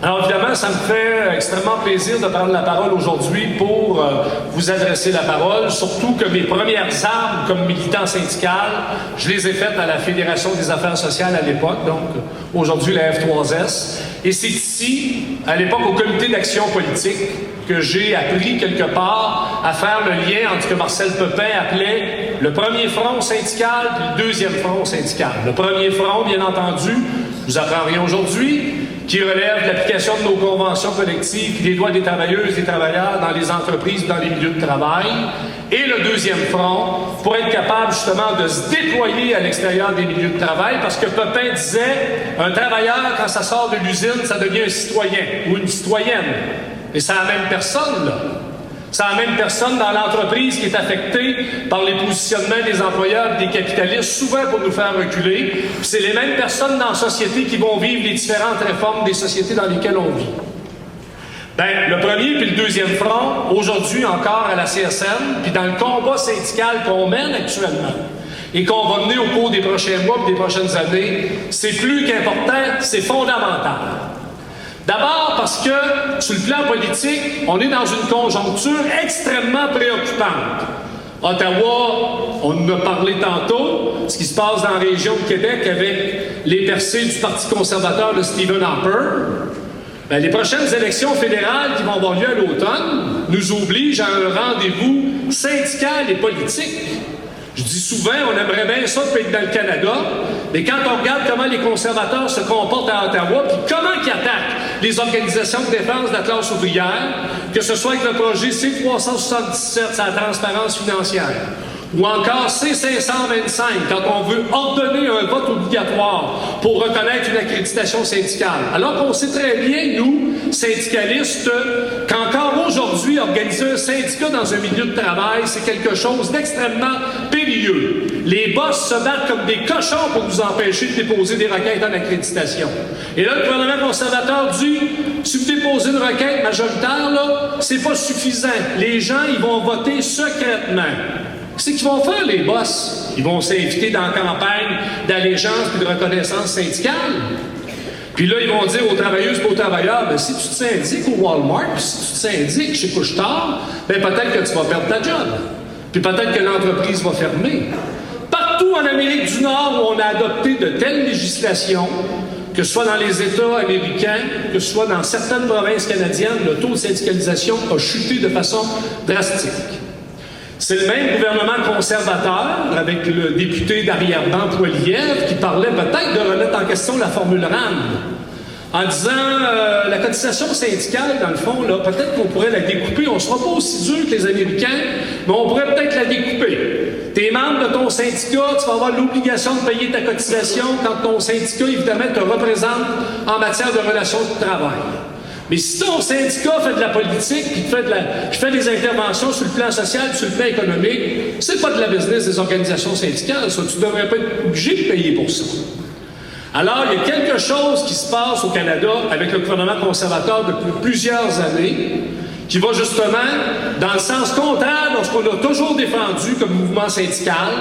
Alors évidemment, ça me fait extrêmement plaisir de prendre la parole aujourd'hui pour vous adresser la parole, surtout que mes premières armes comme militant syndical, je les ai faites à la Fédération des affaires sociales à l'époque, donc aujourd'hui la F3S. Et c'est ici, à l'époque au Comité d'action politique, que j'ai appris quelque part à faire le lien entre ce que Marcel Pepin appelait le premier front syndical et le deuxième front syndical. Le premier front, bien entendu, je vous apprends rien aujourd'hui, qui relève de l'application de nos conventions collectives et des droits des travailleuses et des travailleurs dans les entreprises, dans les milieux de travail. Et le deuxième front, pour être capable justement de se déployer à l'extérieur des milieux de travail, parce que Pepin disait, un travailleur, quand ça sort de l'usine, ça devient un citoyen ou une citoyenne. Et c'est la même personne, là. C'est la même personne dans l'entreprise qui est affectée par les positionnements des employeurs et des capitalistes, souvent pour nous faire reculer. Puis c'est les mêmes personnes dans la société qui vont vivre les différentes réformes des sociétés dans lesquelles on vit. Bien, le premier puis le deuxième front, aujourd'hui encore à la CSN, puis dans le combat syndical qu'on mène actuellement, et qu'on va mener au cours des prochains mois et des prochaines années, c'est plus qu'important, c'est fondamental. D'abord parce que, sur le plan politique, on est dans une conjoncture extrêmement préoccupante. Ottawa, on en a parlé tantôt, ce qui se passe dans la région de Québec avec les percées du Parti conservateur de Stephen Harper. Bien, les prochaines élections fédérales qui vont avoir lieu à l'automne nous obligent à un rendez-vous syndical et politique. Je dis souvent, on aimerait bien ça de être dans le Canada, mais quand on regarde comment les conservateurs se comportent à Ottawa, puis comment ils attaquent les organisations de défense de la classe ouvrière, que ce soit avec le projet C-377 sur la transparence financière, ou encore C-525, quand on veut ordonner un vote obligatoire pour reconnaître une accréditation syndicale. Alors qu'on sait très bien, nous, syndicalistes, qu'encore aujourd'hui, organiser un syndicat dans un milieu de travail, c'est quelque chose d'extrêmement périlleux. Les boss se battent comme des cochons pour nous empêcher de déposer des requêtes en accréditation. Et là, le gouvernement conservateur dit, si vous déposez une requête majoritaire, là, c'est pas suffisant. Les gens, ils vont voter secrètement. C'est qu'ils vont faire, les boss. Ils vont s'inviter dans la campagne d'allégeance et de reconnaissance syndicale. Puis là, ils vont dire aux travailleuses et aux travailleurs, ben, si tu te syndiques au Walmart, puis si tu te syndiques chez Couche-Tard, ben, peut-être que tu vas perdre ta job. Puis peut-être que l'entreprise va fermer. Partout en Amérique du Nord où on a adopté de telles législations, que ce soit dans les États américains, que ce soit dans certaines provinces canadiennes, le taux de syndicalisation a chuté de façon drastique. C'est le même gouvernement conservateur, avec le député d'arrière-ban Poilievre, qui parlait peut-être de remettre en question la formule RAND, en disant la cotisation syndicale, dans le fond, là, peut-être qu'on pourrait la découper. On ne sera pas aussi dur que les Américains, mais on pourrait peut-être la découper. T'es membre de ton syndicat, tu vas avoir l'obligation de payer ta cotisation quand ton syndicat, évidemment, te représente en matière de relations de travail. Mais si ton syndicat fait de la politique puis fait des interventions sur le plan social, sur le plan économique, c'est pas de la business des organisations syndicales, ça. Tu devrais pas être obligé de payer pour ça. Alors, il y a quelque chose qui se passe au Canada avec le gouvernement conservateur depuis plusieurs années qui va justement dans le sens contraire de ce qu'on a toujours défendu comme mouvement syndical,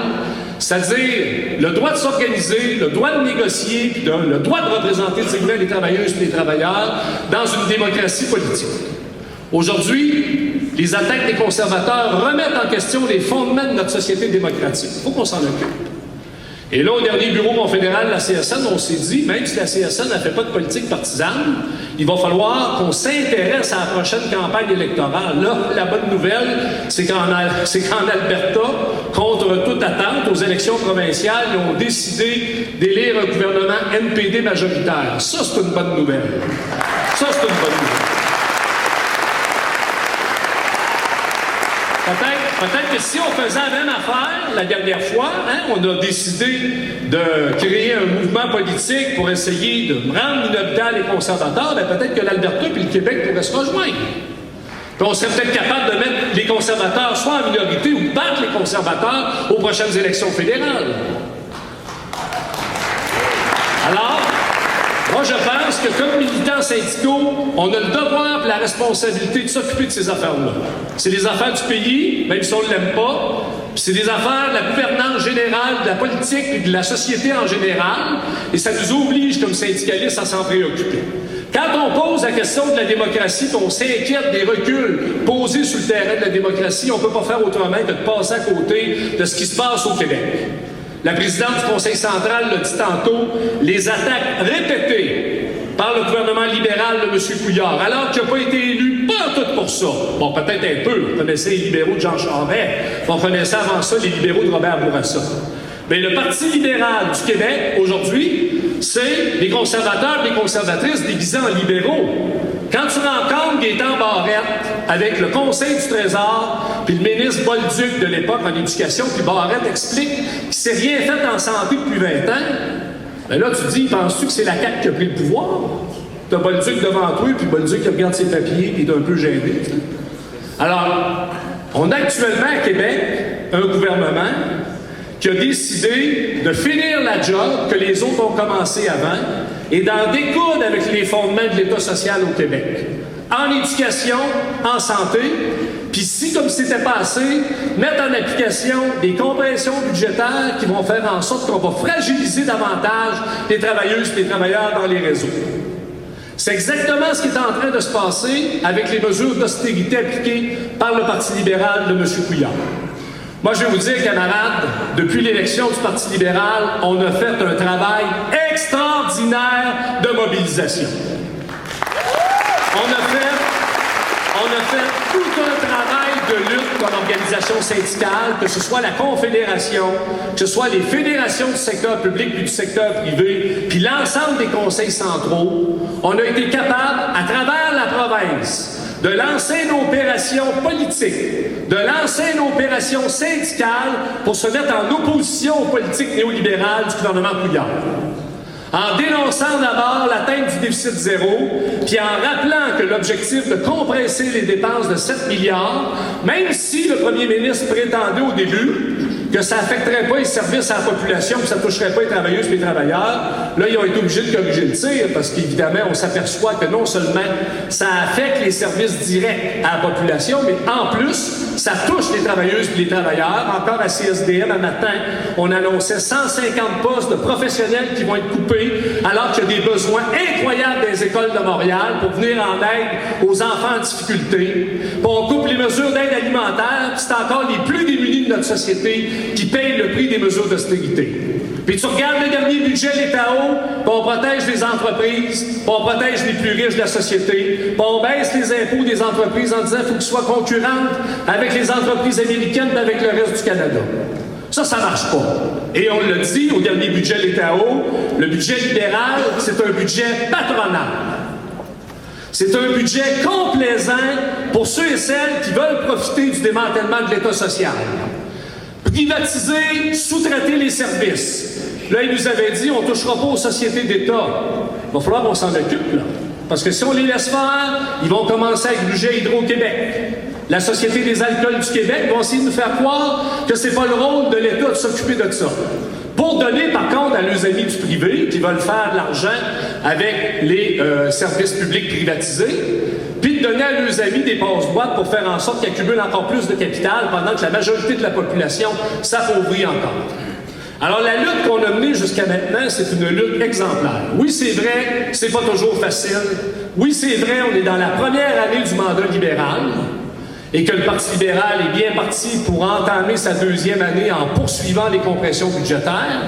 c'est-à-dire le droit de s'organiser, le droit de négocier, puis le droit de représenter dignement les travailleuses et les travailleurs dans une démocratie politique. Aujourd'hui, les attaques des conservateurs remettent en question les fondements de notre société démocratique. Il faut qu'on s'en occupe. Et là, au dernier bureau confédéral de la CSN, on s'est dit, même si la CSN n'a fait pas de politique partisane, il va falloir qu'on s'intéresse à la prochaine campagne électorale. Là, la bonne nouvelle, c'est qu'en Alberta, contre toute attente, aux élections provinciales, ils ont décidé d'élire un gouvernement NPD majoritaire. Ça, c'est une bonne nouvelle. Ça, c'est une bonne nouvelle. Peut-être que si on faisait la même affaire la dernière fois, hein, on a décidé de créer un mouvement politique pour essayer de rendre minoritaires les conservateurs, bien peut-être que l'Alberta et le Québec pourraient se rejoindre. Puis on serait peut-être capable de mettre les conservateurs soit en minorité ou battre les conservateurs aux prochaines élections fédérales. Alors, moi, je pense que comme militants syndicaux, on a le devoir et la responsabilité de s'occuper de ces affaires-là. C'est les affaires du pays, même si on ne l'aime pas, puis c'est des affaires de la gouvernance générale, de la politique et de la société en général, et ça nous oblige, comme syndicalistes, à s'en préoccuper. Quand on pose la question de la démocratie, puis on s'inquiète des reculs posés sur le terrain de la démocratie, on ne peut pas faire autrement que de passer à côté de ce qui se passe au Québec. La présidente du Conseil central l'a dit tantôt, les attaques répétées par le gouvernement libéral de M. Couillard, alors qu'il n'a pas été élu, pas tout pour ça. Bon, peut-être un peu. On connaissait les libéraux de Jean Charest. On connaissait avant ça les libéraux de Robert Bourassa. Mais le Parti libéral du Québec, aujourd'hui, c'est les conservateurs et les conservatrices déguisés en libéraux. Quand tu rencontres Gaétan Barrette avec le Conseil du Trésor, puis le ministre Bolduc de l'époque en éducation, puis Barrette explique qu'il ne s'est rien fait en santé depuis 20 ans, bien là, tu te dis, penses-tu que c'est la CAQ qui a pris le pouvoir? Tu as Bolduc devant toi, puis Bolduc qui regarde ses papiers, puis il est un peu gêné. T'sais. Alors, on a actuellement à Québec un gouvernement qui a décidé de finir la job que les autres ont commencé avant et d'en découdre avec les fondements de l'État social au Québec. En éducation, en santé, puis si, comme c'était passé, mettre en application des compressions budgétaires qui vont faire en sorte qu'on va fragiliser davantage les travailleuses et les travailleurs dans les réseaux. C'est exactement ce qui est en train de se passer avec les mesures d'austérité appliquées par le Parti libéral de M. Couillard. Moi, je vais vous dire, camarades, depuis l'élection du Parti libéral, on a fait un travail extraordinaire de mobilisation. On a fait tout un travail de lutte comme organisation syndicale, que ce soit la Confédération, que ce soit les fédérations du secteur public puis du secteur privé, puis l'ensemble des conseils centraux. On a été capable, à travers la province, de lancer une opération politique, de lancer une opération syndicale pour se mettre en opposition aux politiques néolibérales du gouvernement Couillard. En dénonçant d'abord l'atteinte du déficit zéro, puis en rappelant que l'objectif de compresser les dépenses de 7 milliards, même si le premier ministre prétendait au début que ça n'affecterait pas les services à la population, que ça ne toucherait pas les travailleuses et les travailleurs, là, ils ont été obligés de corriger le tir, parce qu'évidemment, on s'aperçoit que non seulement ça affecte les services directs à la population, mais en plus, ça touche les travailleuses et les travailleurs. Encore à CSDM, un matin, on annonçait 150 postes de professionnels qui vont être coupés, alors qu'il y a des besoins incroyables des écoles de Montréal pour venir en aide aux enfants en difficulté. Puis on coupe les mesures d'aide alimentaire, puis c'est encore les plus démunis de notre société qui payent le prix des mesures d'austérité. Puis tu regardes le dernier budget l'État-haut, puis on protège les entreprises, puis on protège les plus riches de la société, puis on baisse les impôts des entreprises en disant qu'il faut qu'ils soient concurrentes avec les entreprises américaines et avec le reste du Canada. Ça marche pas. Et on l'a dit au dernier budget l'État-haut, le budget libéral, c'est un budget patronal. C'est un budget complaisant pour ceux et celles qui veulent profiter du démantèlement de l'État social. Privatiser, sous-traiter les services. Là, il nous avait dit, on ne touchera pas aux sociétés d'État. Il va falloir qu'on s'en occupe, là. Parce que si on les laisse faire, ils vont commencer à gruger Hydro-Québec. La Société des alcools du Québec vont essayer de nous faire croire que c'est pas le rôle de l'État de s'occuper de ça. Pour donner, par contre, à nos amis du privé qui veulent faire de l'argent avec les services publics privatisés, puis de donner à nos amis des passe-boîtes pour faire en sorte qu'ils accumulent encore plus de capital pendant que la majorité de la population s'appauvrit encore. Alors, la lutte qu'on a menée jusqu'à maintenant, c'est une lutte exemplaire. Oui, c'est vrai, c'est pas toujours facile. Oui, c'est vrai, on est dans la première année du mandat libéral et que le Parti libéral est bien parti pour entamer sa deuxième année en poursuivant les compressions budgétaires.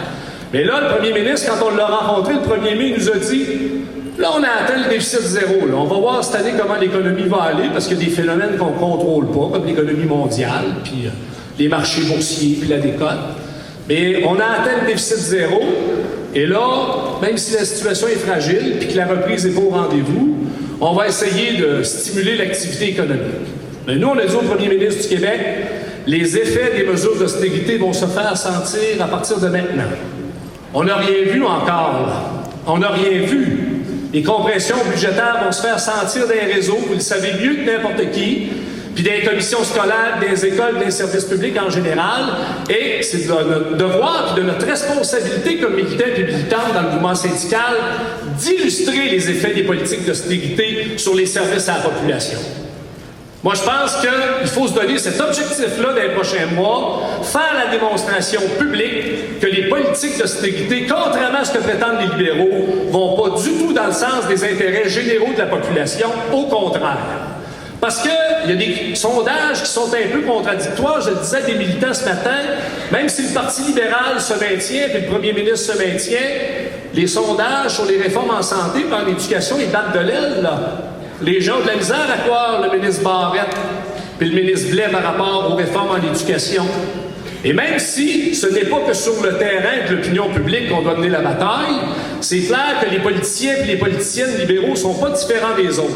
Mais là, le premier ministre, quand on l'a rencontré le 1er mai, il nous a dit « Là, on a atteint le déficit zéro. Là. On va voir cette année comment l'économie va aller, parce qu'il y a des phénomènes qu'on ne contrôle pas, comme l'économie mondiale, puis les marchés boursiers, puis la décote. Mais on a atteint le déficit zéro, et là, même si la situation est fragile, puis que la reprise n'est pas au rendez-vous, on va essayer de stimuler l'activité économique. » Mais nous, on a dit au premier ministre du Québec, les effets des mesures d'austérité vont se faire sentir à partir de maintenant. On n'a rien vu encore, là. On n'a rien vu. Les compressions budgétaires vont se faire sentir dans les réseaux, vous le savez mieux que n'importe qui, puis dans les commissions scolaires, dans les écoles, dans les services publics en général, et c'est de notre devoir et de notre responsabilité comme militants et militantes dans le mouvement syndical d'illustrer les effets des politiques d'austérité sur les services à la population. Moi, je pense qu'il faut se donner cet objectif-là dans les prochains mois, faire la démonstration publique que les politiques d'austérité, contrairement à ce que prétendent les libéraux, vont pas du tout dans le sens des intérêts généraux de la population, au contraire. Parce qu'il y a des sondages qui sont un peu contradictoires. Je le disais à des militants ce matin, même si le Parti libéral se maintient et le premier ministre se maintient, les sondages sur les réformes en santé et en éducation, ils battent de l'aile, là. Les gens ont de la misère à croire le ministre Barrette et le ministre Blais par rapport aux réformes en éducation. Et même si ce n'est pas que sur le terrain de l'opinion publique qu'on doit mener la bataille, c'est clair que les politiciens et les politiciennes libéraux ne sont pas différents des autres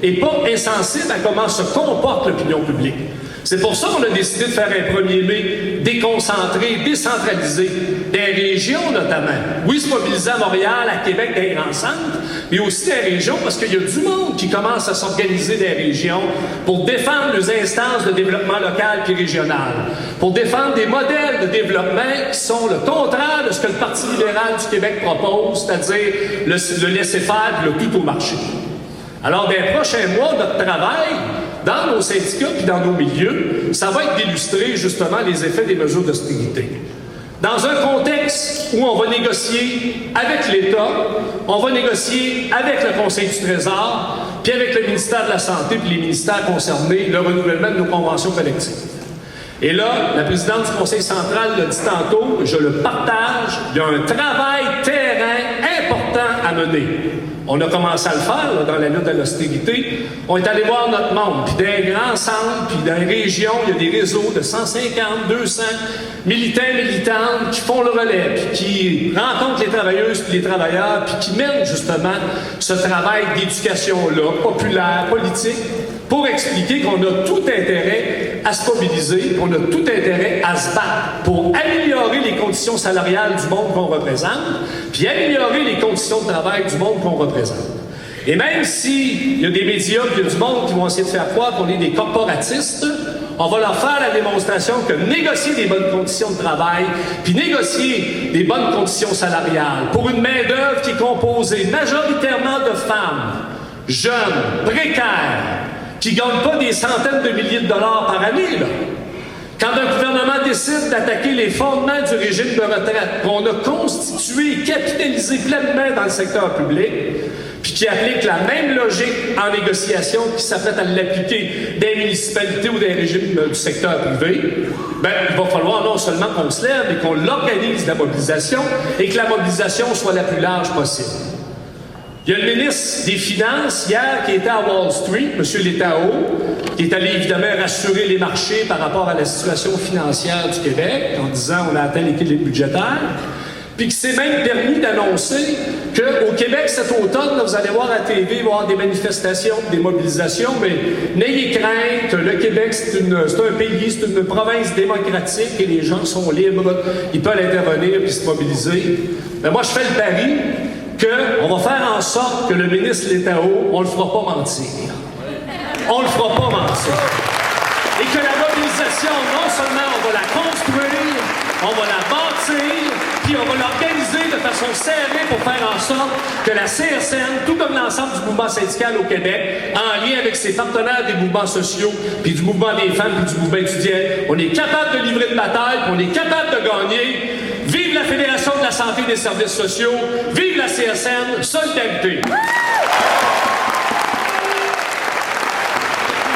et pas insensibles à comment se comporte l'opinion publique. C'est pour ça qu'on a décidé de faire un 1er mai déconcentré, décentralisé, des régions notamment. Oui, se mobiliser à Montréal, à Québec, des grands centres, mais aussi des régions parce qu'il y a du monde qui commence à s'organiser des régions pour défendre les instances de développement local et régional, pour défendre des modèles de développement qui sont le contraire de ce que le Parti libéral du Québec propose, c'est-à-dire le laisser-faire et le tout au marché. Alors, dans les prochains mois, notre travail, dans nos syndicats et dans nos milieux, ça va être d'illustrer justement les effets des mesures d'austérité. Dans un contexte où on va négocier avec l'État, on va négocier avec le Conseil du Trésor, puis avec le ministère de la Santé puis les ministères concernés, le renouvellement de nos conventions collectives. Et là, la présidente du Conseil central l'a dit tantôt, je le partage, il y a un travail terrain important à mener. On a commencé à le faire là, dans la lutte à l'austérité. On est allé voir notre monde, puis dans les grands centres, puis dans les régions, il y a des réseaux de 150, 200 militants et militantes qui font le relais, puis qui rencontrent les travailleuses et les travailleurs, puis qui mènent justement ce travail d'éducation-là, populaire, politique, pour expliquer qu'on a tout intérêt à se mobiliser, qu'on a tout intérêt à se battre pour améliorer les conditions salariales du monde qu'on représente, puis améliorer les conditions de travail du monde qu'on représente. Et même s'il y a des médias, puis il y a du monde qui vont essayer de faire croire qu'on est des corporatistes, on va leur faire la démonstration que négocier des bonnes conditions de travail, puis négocier des bonnes conditions salariales pour une main-d'œuvre qui est composée majoritairement de femmes, jeunes, précaires, qui ne gagnent pas des centaines de milliers de dollars par année, là. Quand un gouvernement décide d'attaquer les fondements du régime de retraite, qu'on a constitué et capitalisé pleinement dans le secteur public, puis qui applique la même logique en négociation qui s'apprête à l'appliquer des municipalités ou des régimes du secteur privé, bien, il va falloir non seulement qu'on se lève, mais qu'on l'organise la mobilisation et que la mobilisation soit la plus large possible. Il y a le ministre des Finances, hier, qui était à Wall Street, M. Letao, qui est allé évidemment rassurer les marchés par rapport à la situation financière du Québec, en disant qu'on a atteint l'équilibre budgétaire, puis qui s'est même permis d'annoncer qu'au Québec, cet automne, là, vous allez voir à la TV, il va y avoir des manifestations, des mobilisations, mais n'ayez crainte, le Québec, c'est un pays, c'est une province démocratique et les gens sont libres, ils peuvent intervenir puis se mobiliser. Mais moi, je fais le pari qu'on va faire en sorte que le ministre Letao, on le fera pas mentir. On le fera pas mentir. Et que la mobilisation, non seulement on va la construire, on va la bâtir, puis on va l'organiser de façon serrée pour faire en sorte que la CSN, tout comme l'ensemble du mouvement syndical au Québec, en lien avec ses partenaires des mouvements sociaux, puis du mouvement des femmes, puis du mouvement étudiant, on est capable de livrer une bataille, puis on est capable de gagner. Vive la Fédération de la santé et des services sociaux, vive la CSN, solidarité!